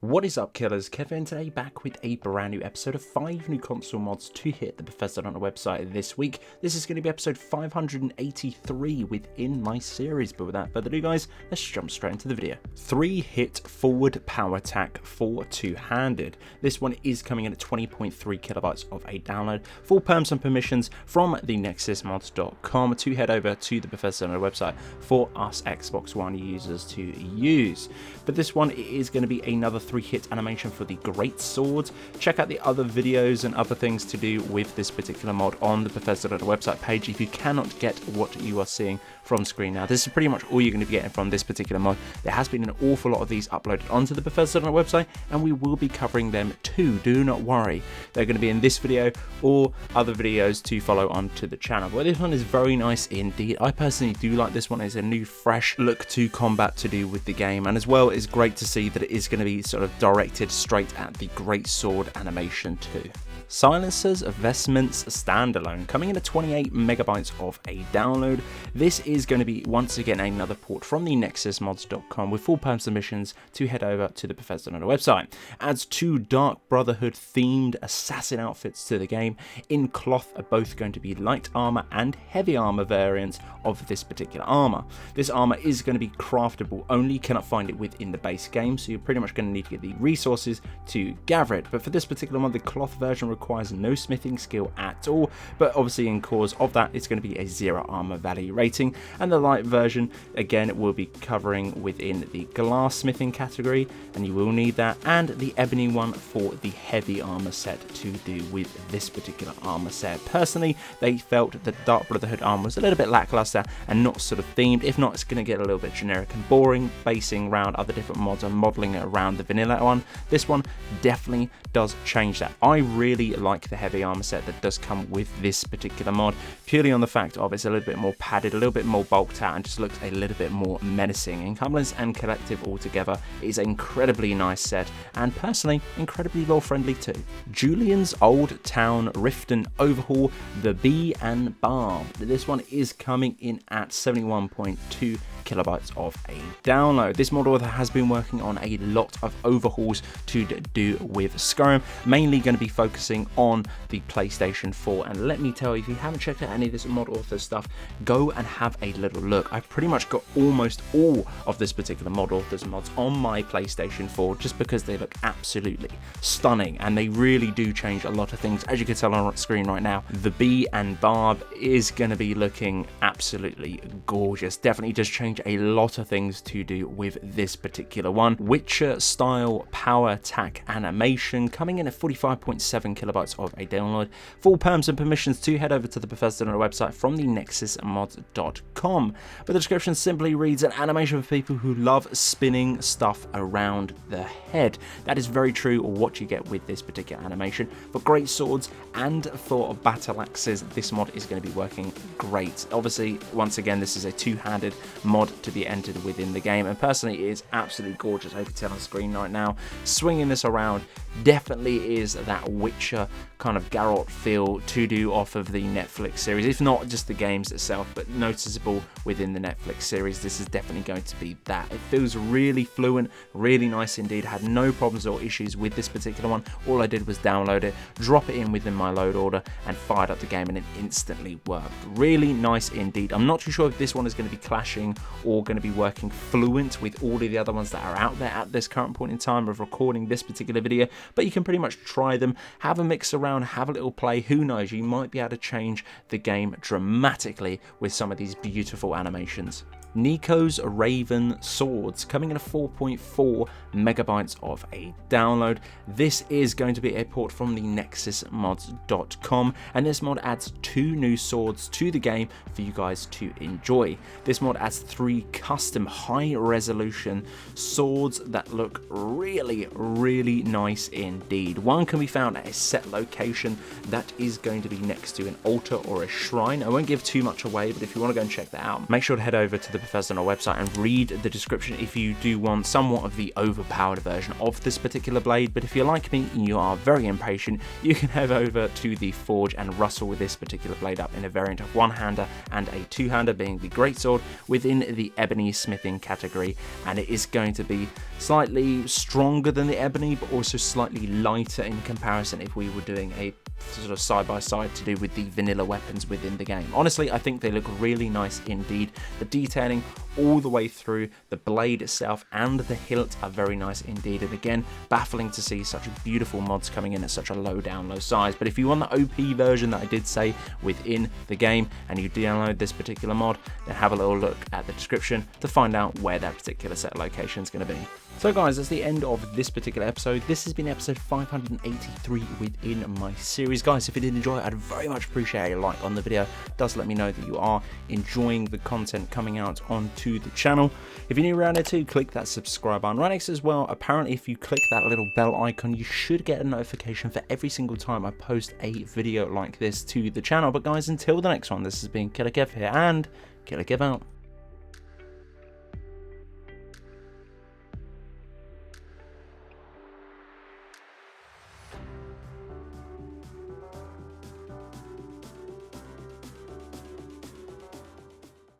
What is up, killers? Kevin today, back with a brand new episode of 5 new console mods to hit the Bethesda on the website this week. This is going to be episode 583 within my series, but without further ado guys, let's jump straight into the video. 3-hit forward power attack for two-handed. This one is coming in at 20.3 kilobytes of a download. Full perms and permissions from the nexusmods.com to head over to the Bethesda on the website for us Xbox One users to use. But this one is going to be another 3-hit animation for the great sword. Check out the other videos and other things to do with this particular mod on the Bethesda website page if you cannot get what you are seeing from screen now. This is pretty much all you're going to be getting from this particular mod. There has been an awful lot of these uploaded onto the Bethesda website, and we will be covering them too. Do not worry. They're going to be in this video or other videos to follow onto the channel. But this one is very nice indeed. I personally do like this one. It's a new fresh look to combat to do with the game, and as well it's great to see that it is going to be sort of directed straight at the great sword animation too. Silencers Vestments Standalone, coming in at 28 megabytes of a download. This is going to be once again another port from the nexusmods.com with full perm submissions to head over to the Bethesda on the website. Adds 2 Dark Brotherhood themed assassin outfits to the game. In cloth are both going to be light armor and heavy armor variants of this particular armor. This armor is going to be craftable only, you cannot find it within the base game, so you're pretty much going to need to get the resources to gather it. But for this particular one, the cloth version requires no smithing skill at all, but obviously in cause of that it's going to be a 0 armor value rating, and the light version again will be covering within the glass smithing category, and you will need that, and the ebony one for the heavy armor set to do with this particular armor set. Personally, they felt the Dark Brotherhood armor was a little bit lackluster and not sort of themed. If not, it's going to get a little bit generic and boring, basing around other different mods and modeling it around the vanilla one. This one definitely does change that. I really like the heavy armor set that does come with this particular mod, purely on the fact of it's a little bit more padded, a little bit more bulked out, and just looks a little bit more menacing. Encumbrance and Collective altogether is an incredibly nice set, and personally incredibly lore friendly too. Julian's Old Town Riften Overhaul, the Bee and Barb. This one is coming in at 71.2 kilobytes of a download. This mod author has been working on a lot of overhauls to do with Skyrim, mainly going to be focusing on the PlayStation 4, and let me tell you, if you haven't checked out any of this mod author stuff, go and have a little look. I've pretty much got almost all of this particular mod author's mods on my PlayStation 4 just because they look absolutely stunning, and they really do change a lot of things. As you can tell on screen right now, the Bee and Barb is going to be looking absolutely gorgeous. Definitely does change a lot of things to do with this particular one. Witcher style power attack animation, coming in at 45.7 kilobytes of a download. Full perms and permissions to head over to the Bethesda website from the nexusmods.com. But the description simply reads: an animation for people who love spinning stuff around the head. That is very true what you get with this particular animation. For great swords and for battle axes, this mod is going to be working great. Obviously, once again, this is a two-handed mod to be entered within the game, and personally it is absolutely gorgeous. I can tell on screen right now, swinging this around definitely is that Witcher kind of Geralt feel to do off of the Netflix series, if not just the games itself, but noticeable within the Netflix series. This is definitely going to be that. It feels really fluent, really nice indeed. Had no problems or issues with this particular one. All I did was download it, drop it in within my load order, and fired up the game, and it instantly worked. Really nice indeed. I'm not too sure if this one is going to be clashing or going to be working fluent with all of the other ones that are out there at this current point in time of recording this particular video, but you can pretty much try them, have a mix around, have a little play. Who knows, you might be able to change the game dramatically with some of these beautiful animations. Nico's Raven Swords, coming in at 4.4 megabytes of a download. This is going to be a port from the nexusmods.com, and this mod adds 2 new swords to the game for you guys to enjoy. This mod adds 3 custom high resolution swords that look really, really nice indeed. One can be found at a set location that is going to be next to an altar or a shrine. I won't give too much away, but if you want to go and check that out, make sure to head over to the Bethesda website and read the description if you do want somewhat of the overpowered version of this particular blade. But if you're like me and you are very impatient, you can head over to the forge and rustle with this particular blade up in a variant of one-hander and a two-hander, being the greatsword within the ebony smithing category, and it is going to be slightly stronger than the ebony but also slightly lighter in comparison if we were doing a sort of side-by-side to do with the vanilla weapons within the game. Honestly, I think they look really nice indeed. The detailing all the way through, the blade itself and the hilt are very nice indeed, and again, baffling to see such beautiful mods coming in at such a low download size. But if you want the OP version that I did say within the game and you download this particular mod, then have a little look at the description to find out where that particular set location is going to be. So guys, that's the end of this particular episode. This has been episode 583 within my series. Guys, if you did enjoy it, I'd very much appreciate a like on the video. It does let me know that you are enjoying the content coming out onto the channel. If you're new around here too, click that subscribe button. Right next as well, apparently if you click that little bell icon, you should get a notification for every single time I post a video like this to the channel. But guys, until the next one, this has been Killerkev here, and Killerkev out.